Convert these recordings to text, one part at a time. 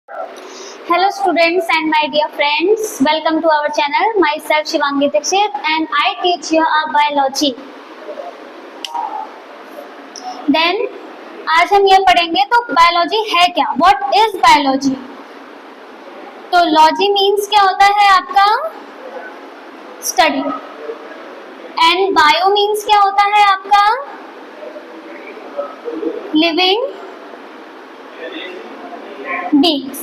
Hello students and my dear friends, welcome to our channel. Myself Shivangi Dixit and I teach you biology. Then आज हम ये पढ़ेंगे तो biology है क्या, व्हाट इज बायोलॉजी। तो लॉजी मीन्स क्या होता है आपका स्टडी, एंड बायो मीन्स क्या होता है आपका लिविंग बीइंग्स।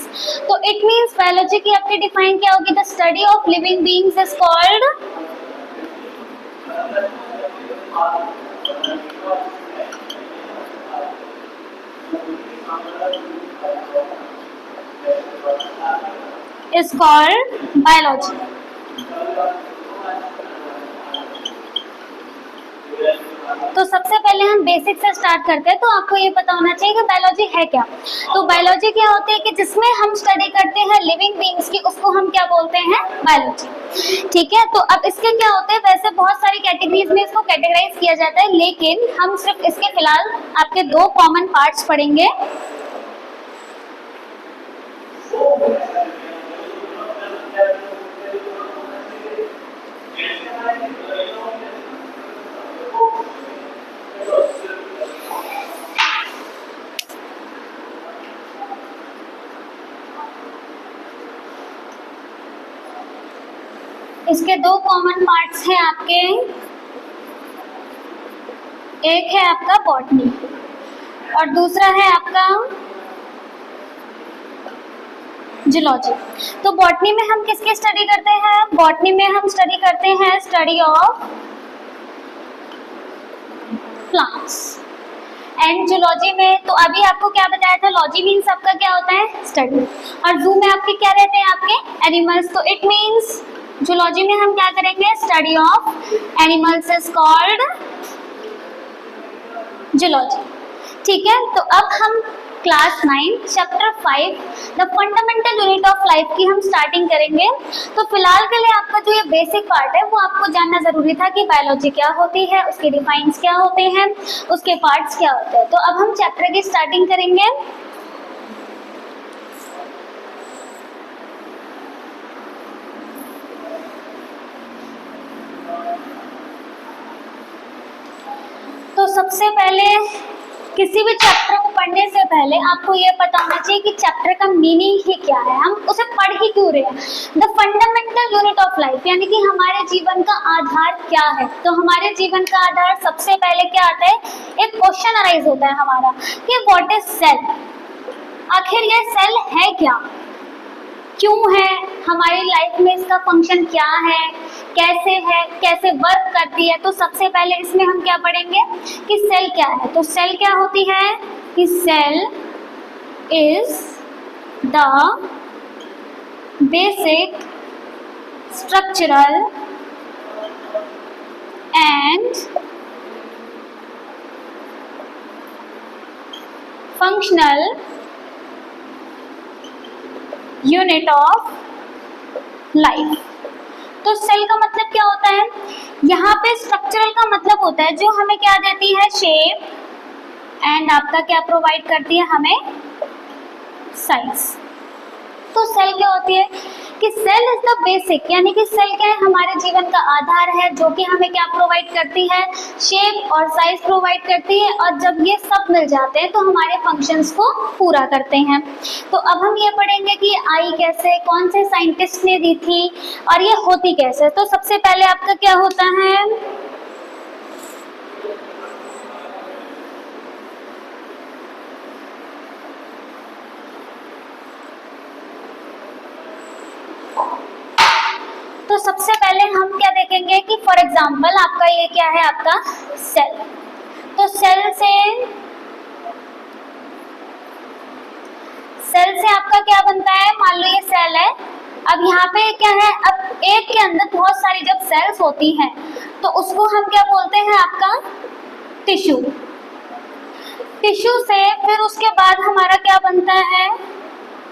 तो इट मीन्स बायोलॉजी की आपकी डिफाइन क्या होगी, the study of living beings is called biology. तो सबसे पहले हम बेसिक से स्टार्ट करते हैं। तो आपको ये पता होना चाहिए कि बायोलॉजी है क्या। तो बायोलॉजी क्या होती है कि जिसमें हम स्टडी करते हैं लिविंग बीइंग्स की, उसको हम क्या बोलते हैं, बायोलॉजी। ठीक है, तो अब इसके क्या होते हैं, वैसे बहुत सारी कैटेगरीज में इसको कैटेगराइज किया जाता है, लेकिन हम सिर्फ इसके फिलहाल आपके दो कॉमन पार्ट्स पढ़ेंगे। इसके दो कॉमन पार्ट्स हैं आपके, एक है आपका बॉटनी और दूसरा है आपका जूलॉजी। तो बॉटनी में हम किसकी स्टडी करते हैं, बॉटनी में हम स्टडी करते हैं study of plants, and zoology में तो अभी आपको क्या बताया था, लॉजी मीन्स आपका क्या होता है स्टडी, और जू में आपके क्या रहते हैं आपके एनिमल्स। तो इट मीन्स जूलॉजी में हम क्या करेंगे, study of animals is called zoology. ठीक है, तो अब हम class 9 chapter 5 the fundamental unit of life की हम स्टार्टिंग करेंगे। तो फिलहाल के लिए आपका जो ये बेसिक पार्ट है वो आपको जानना जरूरी था कि बायोलॉजी क्या होती है, उसके डिफाइंस क्या होते हैं, उसके पार्ट्स क्या होते हैं। तो अब हम चैप्टर की स्टार्टिंग करेंगे। तो सबसे पहले किसी भी चैप्टर को पढ़ने से पहले आपको ये पता होना चाहिए कि चैप्टर का मीनिंग ही क्या है, हम उसे पढ़ ही क्यों रहे हैं। The fundamental unit of life यानी कि हमारे जीवन का आधार क्या है। तो हमारे जीवन का आधार सबसे पहले क्या आता है, एक क्वेश्चन अराइज होता है हमारा कि व्हाट इज सेल, आखिर ये सेल है क्या, क्यों है, हमारी लाइफ में इसका फंक्शन क्या है, कैसे वर्क करती है। तो सबसे पहले इसमें हम क्या पढ़ेंगे कि सेल क्या है। तो सेल क्या होती है कि cell is the basic structural and functional unit of life. तो सेल का मतलब क्या होता है, यहाँ पे स्ट्रक्चरल का मतलब होता है जो हमें क्या देती है, शेप, एंड आपका क्या प्रोवाइड करती है हमें, साइज। तो सेल क्या होती है कि सेल इज द बेसिक यानी कि सेल क्या है, हमारे जीवन का आधार है, जो कि हमें क्या प्रोवाइड करती है, शेप और साइज प्रोवाइड करती है, और जब ये सब मिल जाते हैं तो हमारे फंक्शंस को पूरा करते हैं। तो अब हम ये पढ़ेंगे कि आई कैसे, कौन से साइंटिस्ट ने दी थी और ये होती कैसे। तो सबसे पहले आपका क्या होता है, तो सबसे पहले हम क्या देखेंगे कि फॉर एग्जांपल आपका ये क्या है, आपका सेल। तो सेल से आपका क्या बनता है, मान लो ये सेल है। अब यहाँ पे क्या है, अब एक के अंदर बहुत सारी जब सेल्स होती हैं तो उसको हम क्या बोलते हैं, आपका टिश्यू। टिश्यू से फिर उसके बाद हमारा क्या बनता है,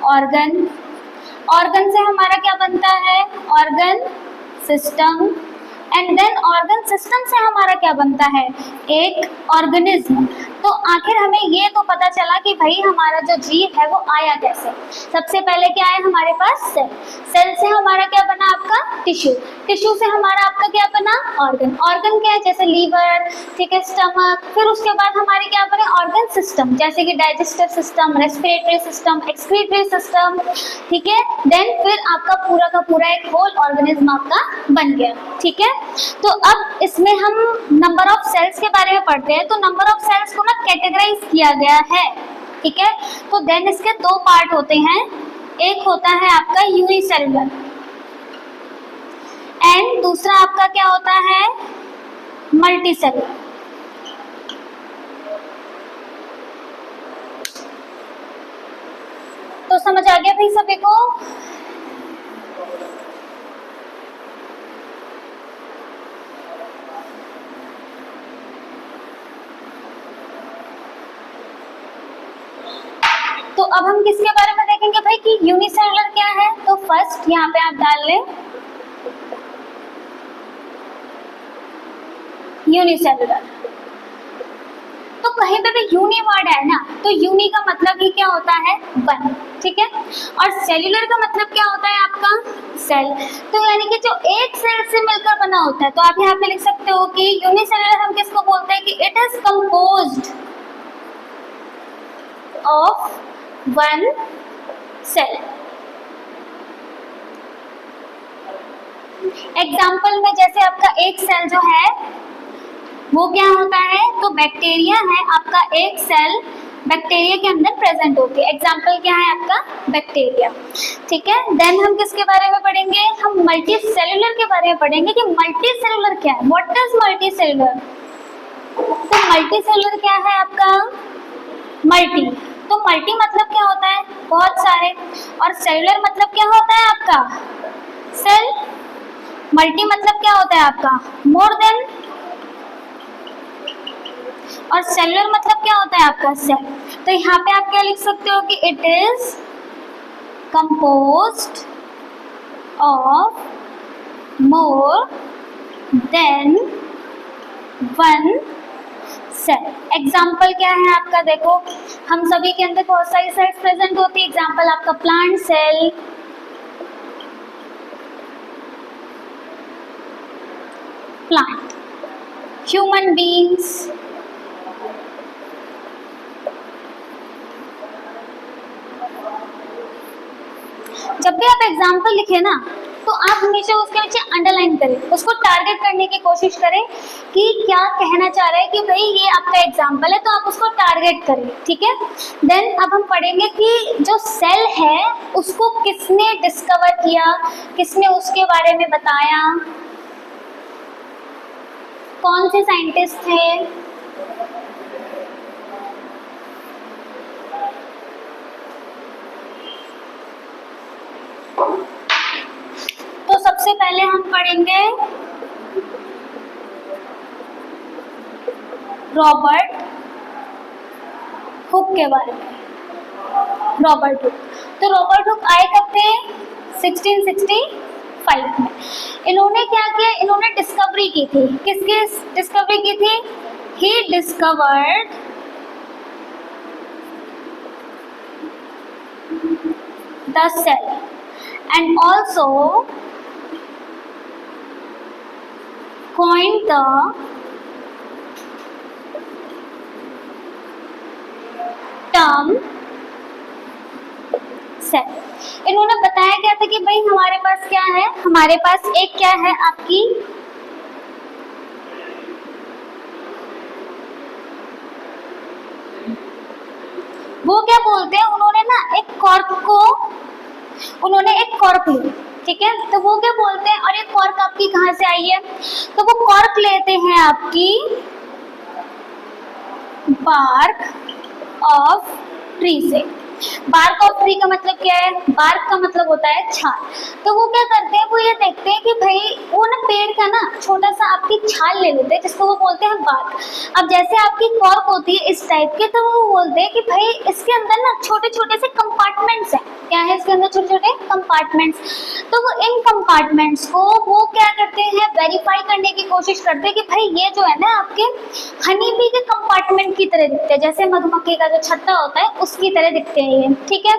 ऑर्गन। ऑर्गन से हमारा क्या बनता है, organ system, and then organ system से हमारा क्या बनता है, एक ऑर्गेनिज्म। तो आखिर हमें ये तो पता चला कि भाई हमारा जो जीव है वो आया कैसे। सबसे पहले क्या है हमारे पास सेल, सेल से हमारा क्या बना आपका टिश्यू, टिश्यू से हमारा आपका क्या बना ऑर्गन, ऑर्गन क्या है जैसे लीवर, ठीक है, स्टमक, फिर उसके बाद हमारे क्या बने ऑर्गन सिस्टम जैसे कि digestive system, respiratory system, excretory system, ठीक है, देन फिर आपका पूरा का पूरा एक होल ऑर्गेनिज्म आपका बन गया, ठीक है। तो अब इसमें हम नंबर ऑफ सेल्स के बारे में पढ़ते हैं, तो नंबर ऑफ सेल्स को ना कैटेगराइज किया गया है, ठीक है। तो देन इसके दो पार्ट होते हैं, एक होता है आपका यूनिसेलुलर एंड दूसरा आपका क्या होता है मल्टीसेलुलर। तो समझ आ गया भाई सभी को? तो अब हम किसके बारे में देखेंगे भाई कि यूनिसेलुलर क्या है। तो फर्स्ट यहाँ पे आप डाल लें यूनिसेलुलर। तो कहीं पे भी यूनि वर्ड है ना, तो यूनि का मतलब ही क्या होता है वन, ठीक है, और सेल्यूलर का मतलब क्या होता है आपका सेल। तो यानी कि जो एक सेल से मिलकर बना होता है। तो आप यहाँ पे लिख सकते हो कि यूनिसेलुलर हम किसको बोलते हैं कि it is composed of one cell. Example में जैसे आपका एक सेल जो है वो क्या होता है, तो बैक्टीरिया है आपका एक सेल बैक्टीरिया के अंदर प्रेजेंट होती है। एग्जाम्पल क्या है आपका बैक्टीरिया, ठीक है। देन हम किसके बारे में पढ़ेंगे, हम मल्टी सेलुलर के बारे में पढ़ेंगे कि मल्टी सेलुलर क्या है, व्हाट इज मल्टी सेलुलर। तो मल्टी सेलुलर क्या है आपका मल्टी, तो मल्टी मतलब क्या होता है बहुत सारे, और सेलुलर मतलब क्या होता है आपका सेल। मल्टी मतलब क्या होता है आपका मोर देन, और सेलुलर मतलब क्या होता है आपका सेल। तो यहाँ पे आप क्या लिख सकते हो कि it is composed of more than one cell. Example क्या है आपका, देखो हम सभी के अंदर बहुत सारी सेल्स प्रेजेंट होती है। एग्जाम्पल आपका plant cell, plant, human beings, जब भी आप एग्जाम्पल लिखे ना तो आप हमेशा उसके नीचे अंडरलाइन करें, उसको टारगेट करने की कोशिश करें कि क्या कहना चाह रहे हैं कि भाई ये आपका एग्जाम्पल है, तो आप उसको टारगेट करें, ठीक है। देन अब हम पढ़ेंगे कि जो सेल है उसको किसने डिस्कवर किया, किसने उसके बारे में बताया, कौन से साइंटिस्ट थे। तो सबसे पहले हम पढ़ेंगे रॉबर्ट हुक के बारे में। रॉबर्ट हुक, तो रॉबर्ट हुक आए कब थे 1665 में। इन्होंने क्या किया, इन्होंने डिस्कवरी की थी, किसकी डिस्कवरी की थी, he discovered the cell and also coined the term cell। इन्होंने बताया क्या था कि भाई हमारे पास क्या है, हमारे पास एक क्या है आपकी वो क्या बोलते हैं, उन्होंने ना एक कॉर्क को, उन्होंने एक कॉर्क ली, ठीक है, तो वो क्या बोलते हैं, और ये कॉर्क आपकी कहाँ से आई है, तो वो कॉर्क लेते हैं आपकी बार्क ऑफ ट्री से। बार्क ऑफ ट्री का मतलब क्या है? बार्क का मतलब होता है छाल। तो वो क्या करते हैं, वो ये देखते हैं कि भाई वो ना पेड़ का ना छोटा सा आपकी छाल ले लेते हैं, जिसको वो बोलते हैं बार्क। अब जैसे आपकी कॉर्क होती है इस टाइप की, तो वो बोलते हैं कि भाई इसके अंदर ना छोटे छोटे से कंपार्टमेंट्स हैं। क्या है इसके अंदर? छोटे छोटे कंपार्टमेंट्स। तो वो इन कंपार्टमेंट्स को वो क्या करते हैं, वेरीफाई करने की कोशिश करते हैं कि भाई ये जो है ना आपके हनी बी के कंपार्टमेंट की तरह दिखते हैं, जैसे मधुमक्खी का जो छत्ता होता है उसकी तरह दिखते हैं ये, ठीक है।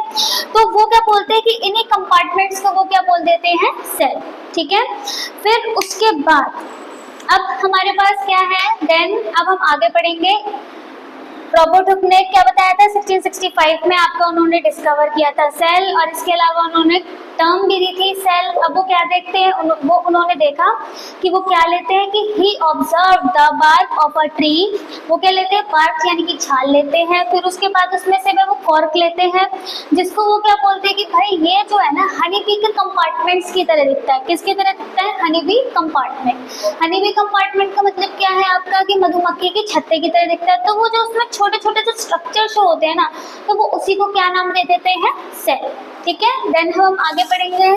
तो वो क्या बोलते हैं कि इन्हीं कंपार्टमेंट्स को वो क्या बोल देते हैं? सेल, ठीक है। फिर उसके बाद अब हमारे पास क्या है, देन अब हम आगे पढ़ेंगे। रॉबर्ट हुक ने क्या बताया था 1665 में आपका उन्होंने डिस्कवर किया था सेल, और इसके अलावा उन्होंने टर्म भी दी थी सेल। अब वो क्या देखते हैं, वो उन्होंने देखा कि वो क्या लेते हैं कि he observe the bark of a tree. वो क्या लेते हैं? बार्क यानी कि छाल लेते हैं। फिर उसके बाद उसमें से वो कॉर्क लेते हैं, जिसको वो क्या बोलते हैं कि भाई ये जो है ना हनी बी के कंपार्टमेंट्स की तरह दिखता है। किसकी तरह दिखता है? Honey bee compartment. Honey bee compartment का मतलब क्या है आपका कि मधुमक्खी के छत्ते की तरह दिखता है। तो वो जो उसमें छोटे छोटे जो स्ट्रक्चर शो होते हैं ना, तो वो उसी को क्या नाम दे देते हैं? सेल, ठीक है। देन हम आगे पढ़ेंगे।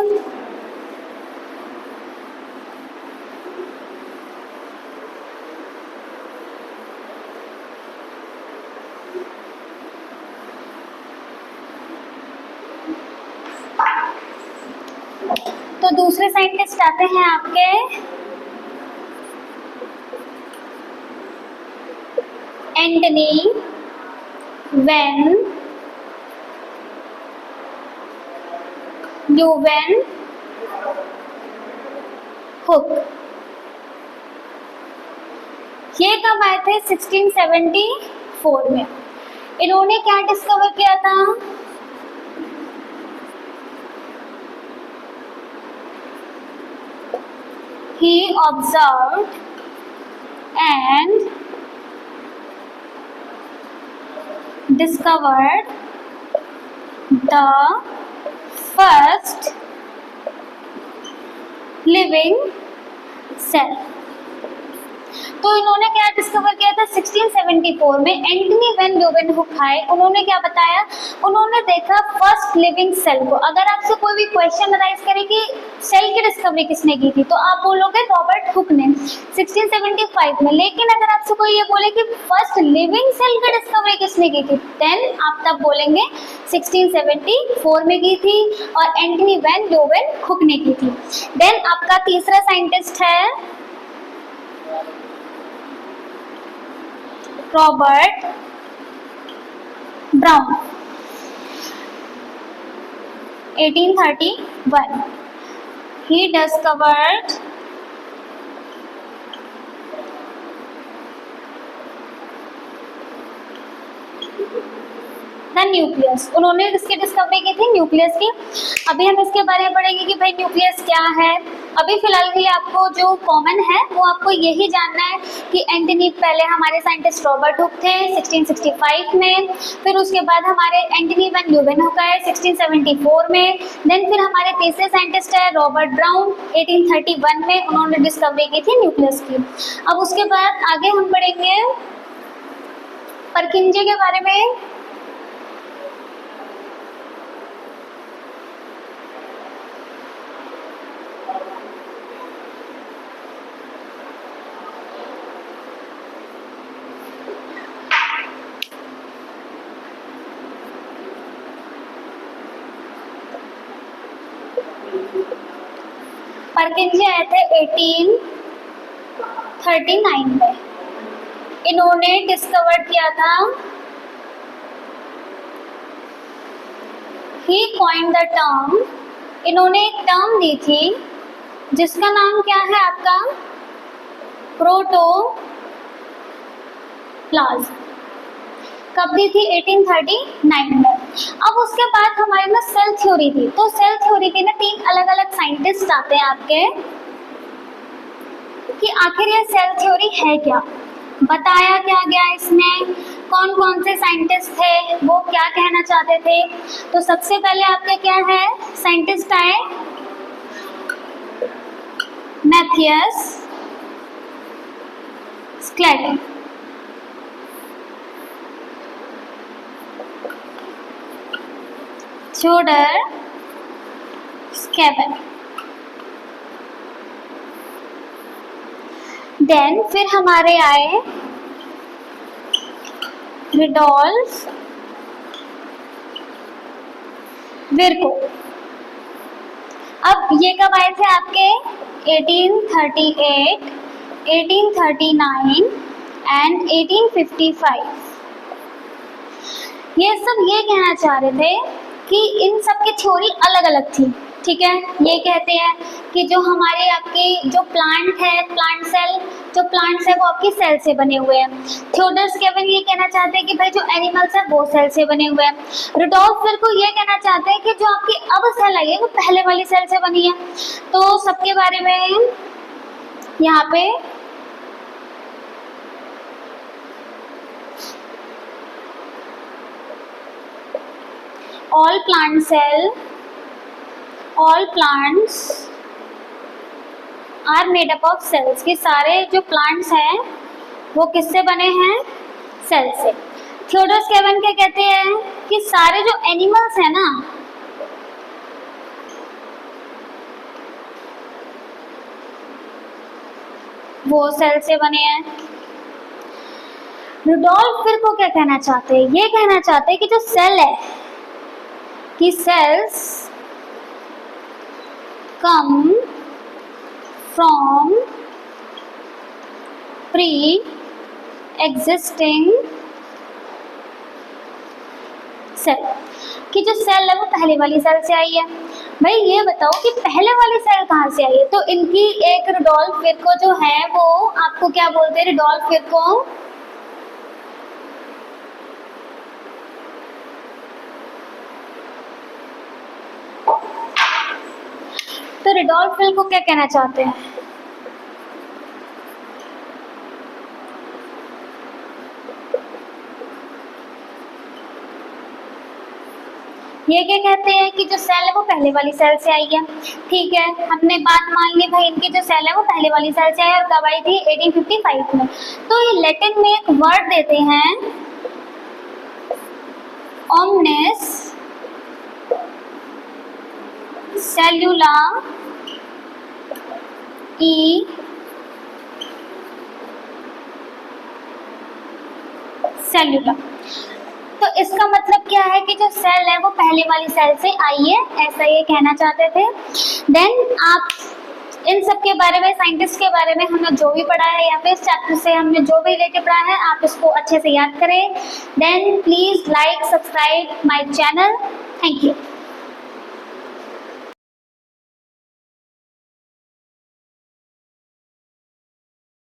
तो दूसरे साइंटिस्ट आते हैं आपके एंटनी वैन ल्यूवेन हुक। ये कब आए थे? 1674 में। इन्होंने क्या डिस्कवर किया था? He observed and discovered the first living cell। तो इन्होंने क्या डिस्कवर किया था 1674 में? एंटनी वैन ल्यूवेनहुक आए, उन्होंने क्या बताया? उन्होंने देखा फर्स्ट लिविंग सेल को। अगर आपसे कोई भी क्वेश्चन अराइज करे कि सेल की डिस्कवरी किसने की थी, तो आप बोलोगे रॉबर्ट हुक ने 1675 में। लेकिन अगर आपसे कोई ये बोले कि फर्स्ट लिविंग सेल की डिस्कवरी किसने की थी, देन आप तब बोलेंगे 1674 में की थी और एंटनी वैन ल्यूवेनहुक ने की थी। देन आपका तीसरा साइंटिस्ट है Robert brown, 1831। He discovered the nucleus. उन्होंने इसकी डिस्कवरी की थी, न्यूक्लियस की। अभी हम इसके बारे में पढ़ेंगे कि भाई न्यूक्लियस क्या है। अभी फिलहाल के लिए आपको जो कॉमन है वो आपको यही जानना है कि एंटनी, पहले हमारे साइंटिस्ट रॉबर्ट हुक थे 1665 में, फिर उसके बाद हमारे एंटनी वैन ल्यूवेनहुक आए 1674 में, देन फिर हमारे तीसरे साइंटिस्ट है रॉबर्ट ब्राउन 1831 में, उन्होंने डिस्कवरी की थी न्यूक्लियस की। अब उसके बाद आगे हम पढ़ेंगे परकिंजे के बारे में। परकिंजे आए थे 1839 में। इन्होंने डिस्कवर किया था, ही कॉइन्ड द टर्म, इन्होंने एक टर्म दी थी जिसका नाम क्या है आपका? प्रोटोप्लाज्म। कब दी थी? 1839 में। अब उसके बाद हमारे ना सेल थ्योरी थी। तो सेल थ्योरी के ना 3 अलग अलग साइंटिस्ट आते हैं आपके कि आखिर ये सेल थ्योरी है क्या, बताया क्या गया इसमें, कौन कौन से साइंटिस्ट थे, वो क्या कहना चाहते थे। तो सबसे पहले आपके क्या है साइंटिस्ट आए मैथियस स्क्लेटन। थियोडर स्केवन। देन फिर हमारे आए रुडोल्फ विर्को। अब ये कब आए थे आपके 1838, 1839 एंड 1855। ये सब ये कहना चाह रहे थे कि इन सब की थ्योरी अलग अलग थी, ठीक है। ये कहते हैं कि जो हमारे आपके जो प्लांट है, प्लांट सेल, जो प्लांट्स है वो आपकी सेल से बने हुए हैं। थियोडर स्केवन ये कहना चाहते हैं कि भाई जो एनिमल्स है वो सेल से बने हुए हैं। रुडोल्फ विर्को ये कहना चाहते हैं कि जो आपकी अब सेल आई है वो पहले वाली सेल से बनी है। तो सबके बारे में यहाँ पे all plants are made up of cells, कि सारे जो प्लांट्स हैं वो किससे बने हैं? सेल से। थियोडर स्केवन क्या कहते हैं कि सारे जो एनिमल्स हैं ना वो सेल से बने हैं। रुडोल्फ विर्को क्या कहना चाहते हैं? ये कहना चाहते हैं कि जो सेल है कि cells come from pre-existing cell, कि जो सेल है वो पहले वाली सेल से आई है। भाई ये बताओ कि पहले वाली सेल कहाँ से आई है? तो इनकी एक रुडोल्फ विर्को जो है वो आपको क्या बोलते हैं? रुडोल्फ विर्को तो रुडोल्फ विर्को क्या कहना चाहते हैं? ये क्या कहते हैं कि जो सेल है वो पहले वाली सेल से आई है। ठीक है, हमने बात मान ली भाई इनकी जो सेल है वो पहले वाली सेल से आई और कब आई थी? 1855 में। तो ये लैटिन में एक वर्ड देते हैं ओमनिस सेल्यूला ई सेल्यूला। तो इसका मतलब क्या है कि जो सेल है वो पहले वाली सेल से आई है, ऐसा ये कहना चाहते थे। देन आप इन सब के बारे में, साइंटिस्ट के बारे में हमने जो भी पढ़ा है या फिर इस चैप्टर से हमने जो भी रिलेटेड पढ़ा है आप इसको अच्छे से याद करें। Then please like, subscribe my channel. Thank you.